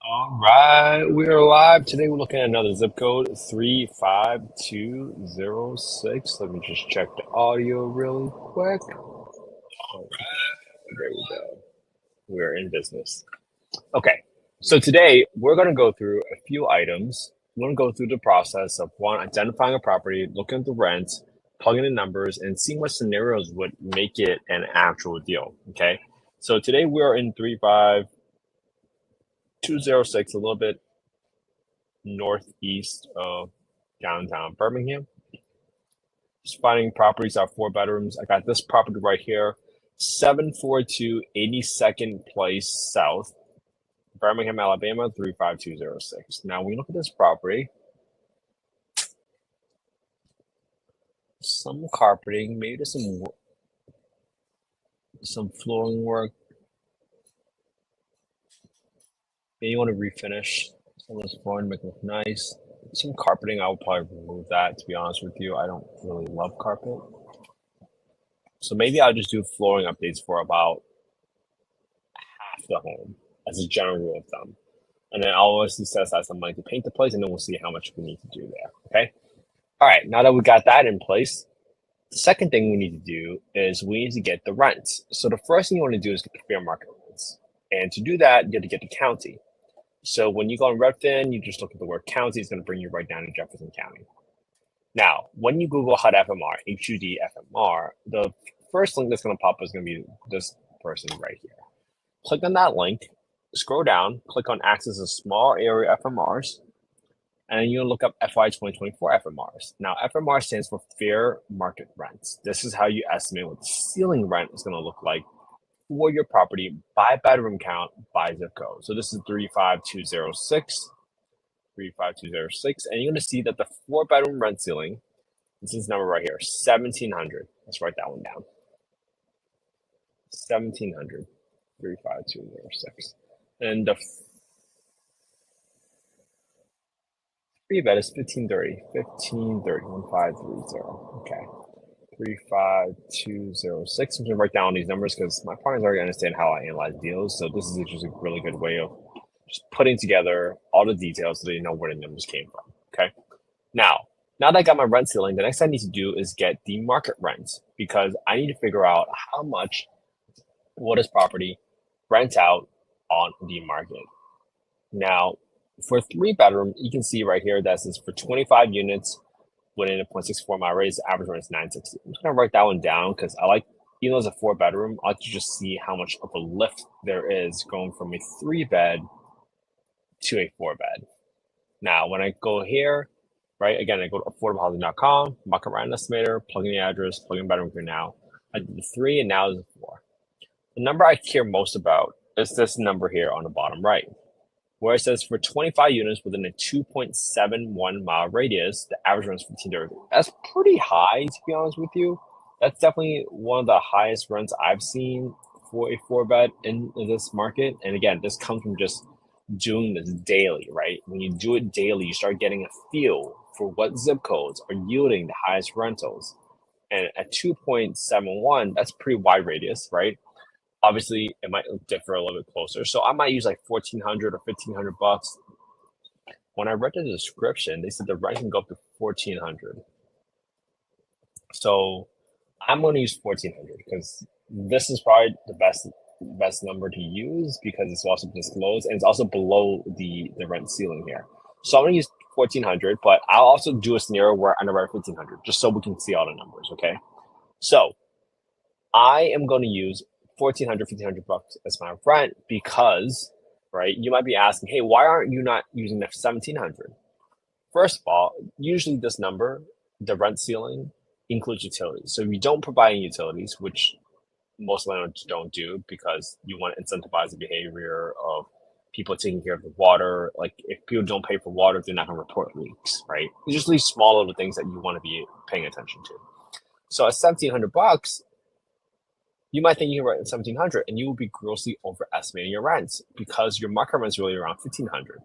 All right, we are live. Today we're looking at another zip code 35206. Let me just check the audio really quick. All right, there we go. We're in business. Okay, so today we're going to go through a few items. We're going to go through the process of one, identifying a property, looking at the rent, plugging in numbers, and seeing what scenarios would make it an actual deal. Okay, so today we are in 35206, a little bit northeast of downtown Birmingham. Just finding properties are 4 bedrooms. I got this property right here, 742 82nd Place South, Birmingham, Alabama, 35206. Now, when you look at this property, some carpeting, maybe some flooring work. Maybe you want to refinish some of this flooring, make it look nice. Some carpeting, I would probably remove that, to be honest with you. I don't really love carpet. So maybe I'll just do flooring updates for about half the home as a general rule of thumb. And then I'll obviously set aside some money to paint the place, and then we'll see how much we need to do there. Okay. All right. Now that we got that in place, the second thing we need to do is we need to get the rents. So the first thing you want to do is get the fair market rents. And to do that, you have to get the county. So when you go on Redfin, you just look at the word county, it's going to bring you right down to Jefferson County. Now, when you Google HUD FMR, HUD FMR, the first link that's going to pop up is going to be this person right here. Click on that link, scroll down, click on Access to Small Area FMRs, and then you'll look up FY 2024 FMRs. Now, FMR stands for Fair Market Rents. This is how you estimate what the ceiling rent is going to look like for your property by bedroom count by zip code. So this is 35206, 35206, and you're going to see that the 4 bedroom rent ceiling, this is number right here, 1700. Let's write that one down. 1700, 35206. And the 3 bed is 1530, 1530, 1530. Okay. 35206. I'm going to write down these numbers because my partners already understand how I analyze deals. So this is just a really good way of just putting together all the details so they know where the numbers came from. Okay. Now that I got my rent ceiling, the next thing I need to do is get the market rent because I need to figure out how much will this property rent out on the market. Now, for 3 bedroom, you can see right here that says for 25 units within a 0.64 mile radius, the average rent is 960. I'm just gonna write that one down because I like, even though it's a 4 bedroom, I like to just see how much of a lift there is going from a 3 bed to a 4 bed. Now, when I go here, right, again, I go to affordablehousing.com, market rent estimator, plug in the address, plug in bedroom here now. I did the 3 and now is the 4. The number I care most about is this number here on the bottom right, where it says for 25 units within a 2.71 mile radius, the average rent is 1530. That's pretty high, to be honest with you. That's definitely one of the highest rents I've seen for a 4 bed in this market. And again, this comes from just doing this daily, right? When you do it daily, you start getting a feel for what zip codes are yielding the highest rentals. And at 2.71, that's pretty wide radius, right? Obviously, it might differ a little bit closer. So I might use like 1,400 or 1,500 bucks. When I read the description, they said the rent can go up to 1,400. So I'm going to use 1,400 because this is probably the best number to use because it's also disclosed and it's also below the rent ceiling here. So I'm going to use 1,400, but I'll also do a scenario where I underwrite 1,500 just so we can see all the numbers. Okay. So I am going to use 1,400, 1,500 bucks as my rent because, right, you might be asking, hey, why aren't you not using the 1,700? First of all, usually this number, the rent ceiling, includes utilities. So if you don't provide any utilities, which most landlords don't do because you want to incentivize the behavior of people taking care of the water. Like if people don't pay for water, they're not going to report leaks, right? It's just these small little things that you want to be paying attention to. So at 1,700 bucks, you might think you can rent 1,700 and you will be grossly overestimating your rents because your market rent is really around 1,500.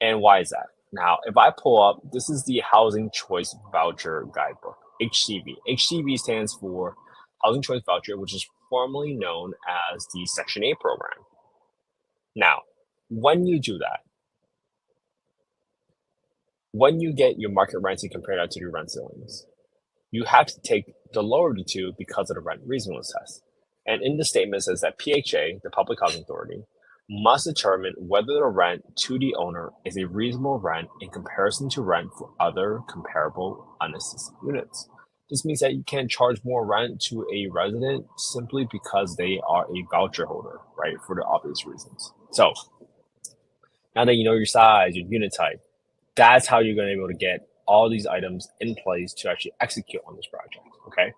And why is that? Now, if I pull up, this is the Housing Choice Voucher Guidebook, HCV. HCV stands for Housing Choice Voucher, which is formerly known as the Section 8 program. Now, When you do that, when you get your market rents and compare that to your rent ceilings, you have to take the lower of the two because of the rent reasonableness test. And in the statement, it says that PHA, the Public Housing Authority, must determine whether the rent to the owner is a reasonable rent in comparison to rent for other comparable unassisted units. This means that you can't charge more rent to a resident simply because they are a voucher holder, right? For the obvious reasons. So now that you know your size, your unit type, that's how you're going to be able to get all these items in place to actually execute on this project. Okay.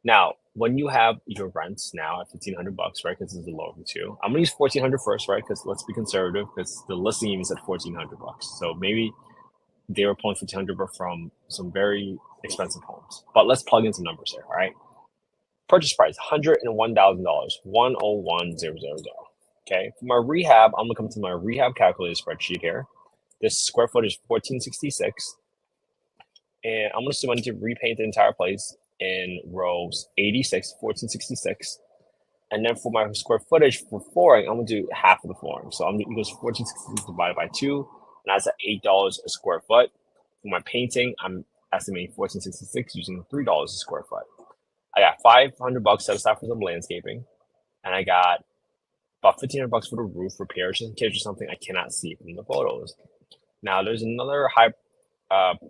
Now, when you have your rents now at $1,500, right? Because this is the lower of the two. I'm gonna use 1,400 first, right? Because let's be conservative, because the listing even said $1,400. So maybe they were pulling 1,500 from some very expensive homes. But let's plug in some numbers here. All right. Purchase price $101,000, 101,000. Okay. For my rehab, I'm gonna come to my rehab calculator spreadsheet here. This square footage is 1466. And I'm going to assume I need to repaint the entire place in rows 86, 1466. And then for my square footage for flooring, I'm going to do half of the flooring. So I'm going to use 1466 divided by 2, and that's at $8 a square foot. For my painting, I'm estimating 1466 using $3 a square foot. I got $500 set aside for some landscaping, and I got about $1,500 for the roof repairs in case there's something I cannot see from the photos. Now, there's another high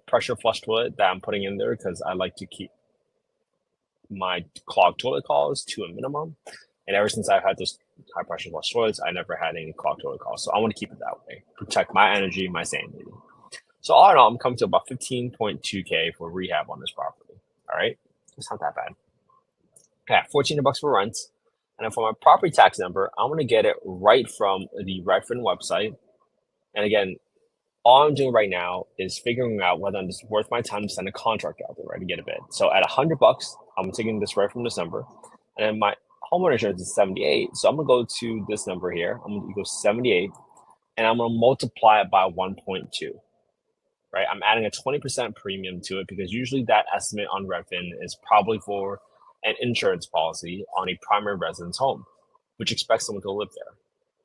pressure flush toilet that I'm putting in there because I like to keep my clogged toilet calls to a minimum. And ever since I've had those high pressure flush toilets, I never had any clogged toilet calls. So I want to keep it that way, protect my energy, my sanity. So all in all, I'm coming to about 15.2K for rehab on this property. All right, it's not that bad. Okay, $1,400 for rent. And then for my property tax number, I'm going to get it right from the Redfin website. And again, all I'm doing right now is figuring out whether it's worth my time to send a contract out there, right, to get a bid. So at $100, I'm taking this right from this number, and then my homeowner insurance is 78. So I'm gonna go to this number here. I'm gonna go 78, and I'm gonna multiply it by 1.2. Right, I'm adding a 20% premium to it because usually that estimate on Redfin is probably for an insurance policy on a primary residence home, which expects someone to live there.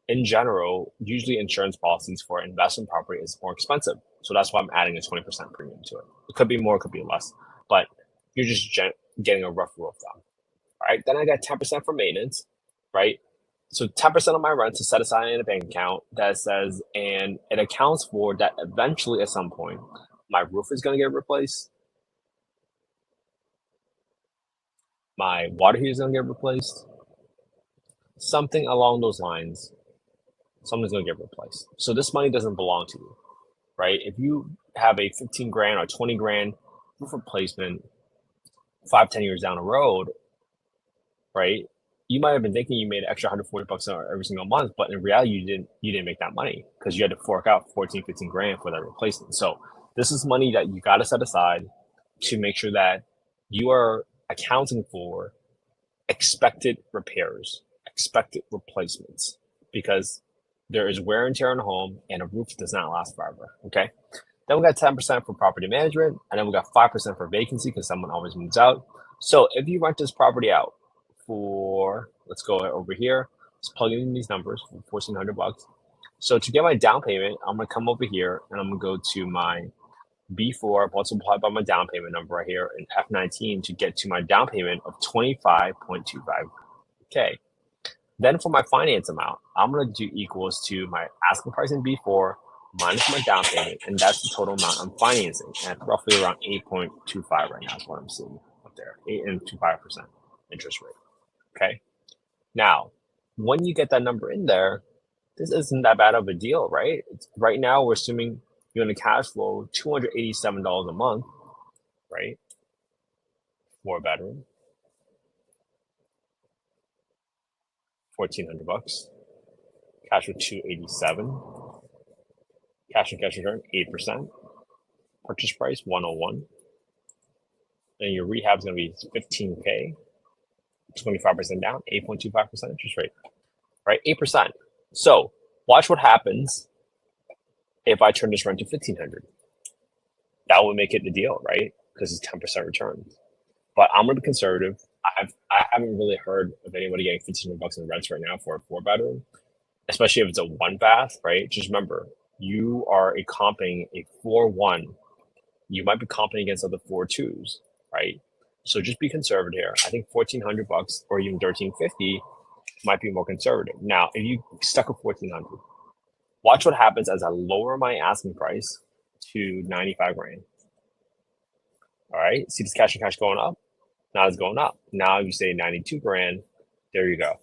In general, usually insurance policies for investment property is more expensive. So that's why I'm adding a 20% premium to it. It could be more, it could be less, but you're just getting a rough rule of thumb. All right. Then I got 10% for maintenance, right? So 10% of my rent is set aside in a bank account that says, and it accounts for that eventually at some point, my roof is going to get replaced. My water heater is going to get replaced. Something along those lines, something's going to get replaced. So this money doesn't belong to you, right? If you have a 15 grand or 20 grand roof replacement 5, 10 years down the road, right? You might have been thinking you made an extra $140 every single month, but in reality, you didn't make that money because you had to fork out 14, 15 grand for that replacement. So this is money that you got to set aside to make sure that you are accounting for expected repairs, expected replacements, because there is wear and tear on the home and a roof does not last forever. Okay. Then we got 10% for property management, and then we got 5% for vacancy because someone always moves out. So if you rent this property out for, let's go over here, let's plug in these numbers for $1,400. So to get my down payment, I'm gonna come over here and I'm gonna go to my B4 multiplied by my down payment number right here in F19 to get to my down payment of 25.25K. Then for my finance amount, I'm going to do equals to my asking price in B4 minus my down payment, and that's the total amount I'm financing at roughly around 8.25 right now is what I'm seeing up there, 8.25% interest rate. Okay. Now, when you get that number in there, this isn't that bad of a deal, right? Right now, we're assuming you're going to cash flow $287 a month, right? For a bedroom, $1,400. Cash flow 287. Cash and cash return 8%. Purchase price 101. And your rehab is going to be 15K, 25% down, 8.25% interest rate, right? 8%. So watch what happens if I turn this rent to 1,500. That would make it the deal, right? Because it's 10% return. But I'm going to be conservative. I haven't really heard of anybody getting $1,500 in rents right now for a 4-bedroom. especially if it's a one bath, right? Just remember, you are comping a 4-1. You might be comping against other 4-2s, right? So just be conservative here. I think $1,400 or even $1,350 might be more conservative. Now, if you stuck with 1,400, watch what happens as I lower my asking price to 95 grand. All right, see this cash and cash going up? Now it's going up. Now you say 92 grand. There you go.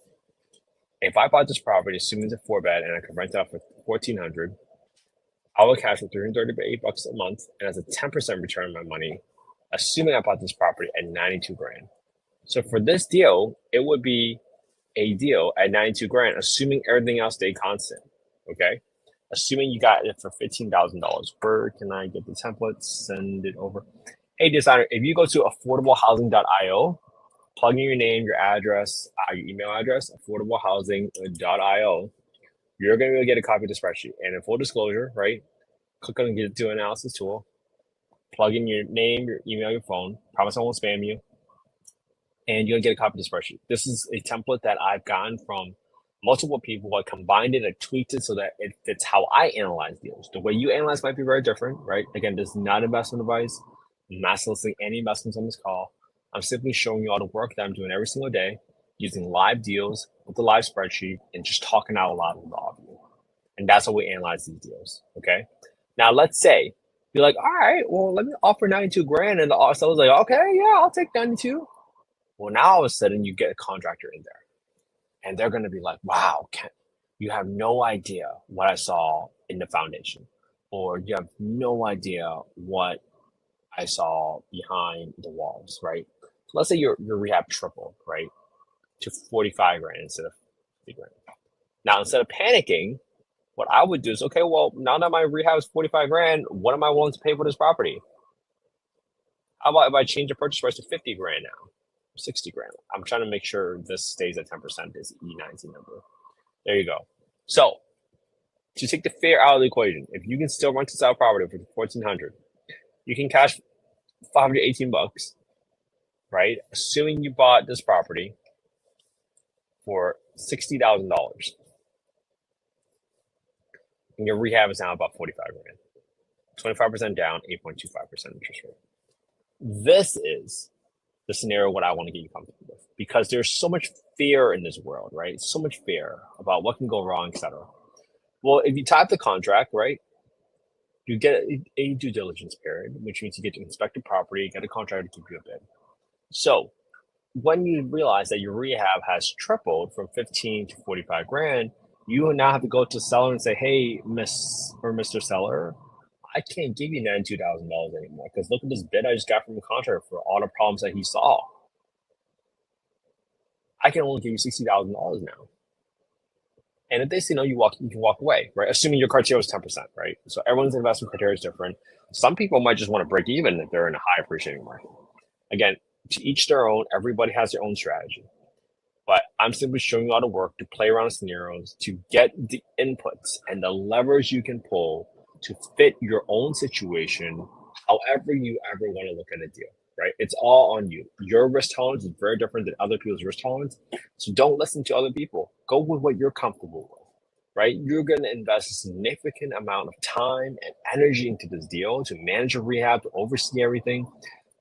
If I bought this property, assuming it's a 4-bed, and I could rent it out for 1,400, I will cash for $338 a month, and as a 10% return on my money, assuming I bought this property at 92 grand. So for this deal, it would be a deal at 92 grand, assuming everything else stayed constant. Okay, assuming you got it for $15,000. Where can I get the templates? Send it over. Hey, designer, if you go to affordablehousing.io, plug in your name, your address, your email address, affordablehousing.io, you're going to get a copy of the spreadsheet. And in full disclosure, right, click on the do analysis tool, plug in your name, your email, your phone. Promise I won't spam you. And you'll get a copy of the spreadsheet. This is a template that I've gotten from multiple people. I combined it, I tweaked it so that it fits how I analyze deals. The way you analyze might be very different, right? Again, this is not investment advice. I'm not soliciting any investments on this call. I'm simply showing you all the work that I'm doing every single day using live deals with the live spreadsheet and just talking out loud with all of you. And that's how we analyze these deals, okay? Now, let's say you're like, all right, well, let me offer 92 grand. And the seller's like, okay, yeah, I'll take 92. Well, now all of a sudden you get a contractor in there and they're going to be like, wow, you have no idea what I saw in the foundation, or you have no idea what I saw behind the walls, right? So let's say your rehab tripled, right, to 45 grand instead of 50 grand. Now, instead of panicking, what I would do is, okay, well, now that my rehab is 45 grand, what am I willing to pay for this property? How about if I change the purchase price to 50 grand now? 60 grand. I'm trying to make sure this stays at 10%, this E19 number. There you go. So to take the fear out of the equation, if you can still rent this out property for 1,400, you can cash $518, right? Assuming you bought this property for $60,000. And your rehab is now about 45 grand. 25% down, 8.25% interest rate. This is the scenario what I want to get you comfortable with, because there's so much fear in this world, right? So much fear about what can go wrong, etc. Well, if you type the contract, right, you get a due diligence period, which means you get to inspect the property, get a contractor to give you a bid. So when you realize that your rehab has tripled from 15 to 45 grand, you now have to go to the seller and say, hey, Miss or Mr. Seller, I can't give you $92,000 anymore because look at this bid I just got from the contractor for all the problems that he saw. I can only give you $60,000 now. And if they say no, you can walk away, right? Assuming your criteria is 10%, right? So everyone's investment criteria is different. Some people might just want to break even if they're in a high appreciating market. Again, to each their own. Everybody has their own strategy. But I'm simply showing you how to work to play around with scenarios, to get the inputs and the levers you can pull to fit your own situation, however you ever want to look at a deal, right? It's all on you. Your risk tolerance is very different than other people's risk tolerance. So don't listen to other people. Go with what you're comfortable with, right? You're going to invest a significant amount of time and energy into this deal to manage your rehab, to oversee everything.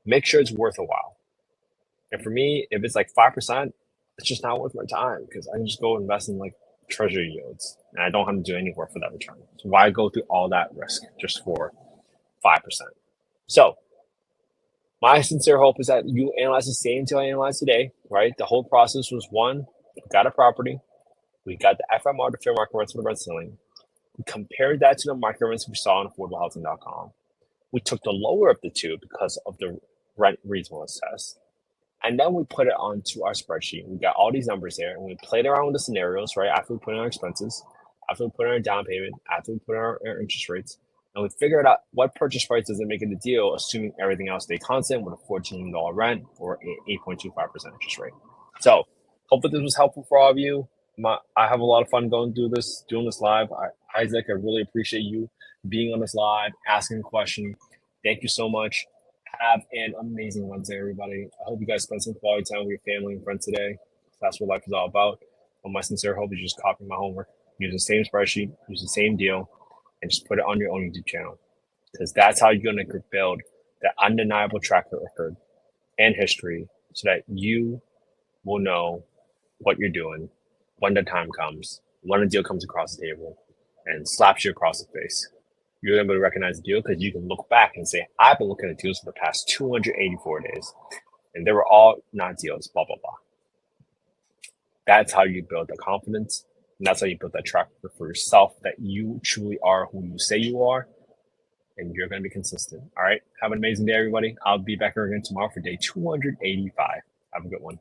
Make sure it's worth a while. And for me, if it's like 5%, it's just not worth my time because I can just go invest in like treasury yields and I don't have to do any work for that return. So why go through all that risk just for 5%? So my sincere hope is that you analyze the same deal I analyzed today, right? The whole process was one, we got a property, we got the FMR, the fair market rents for the rent ceiling. We compared that to the market rents we saw on affordablehousing.com. We took the lower of the two because of the rent reasonableness test. And then we put it onto our spreadsheet. We got all these numbers there, and we played around with the scenarios, right? After we put in our expenses, after we put in our down payment, after we put in our interest rates, and we figured out what purchase price does it make in the deal, assuming everything else stay constant with a $14 rent or an 8.25% interest rate. So hopefully this was helpful for all of you. I have a lot of fun doing this live. Isaac, I really appreciate you being on this live, asking a question. Thank you so much. Have an amazing Wednesday, everybody. I hope you guys spend some quality time with your family and friends today. That's what life is all about. Well, my sincere hope is just copy my homework, use the same spreadsheet, use the same deal, and just put it on your own YouTube channel. Because that's how you're going to build that undeniable track record and history so that you will know what you're doing when the time comes, when a deal comes across the table and slaps you across the face. You're going to be able to recognize the deal because you can look back and say, I've been looking at deals for the past 284 days, and they were all not deals, blah, blah, blah. That's how you build the confidence, and that's how you build that track record for yourself that you truly are who you say you are, and you're going to be consistent. All right. Have an amazing day, everybody. I'll be back here again tomorrow for day 285. Have a good one.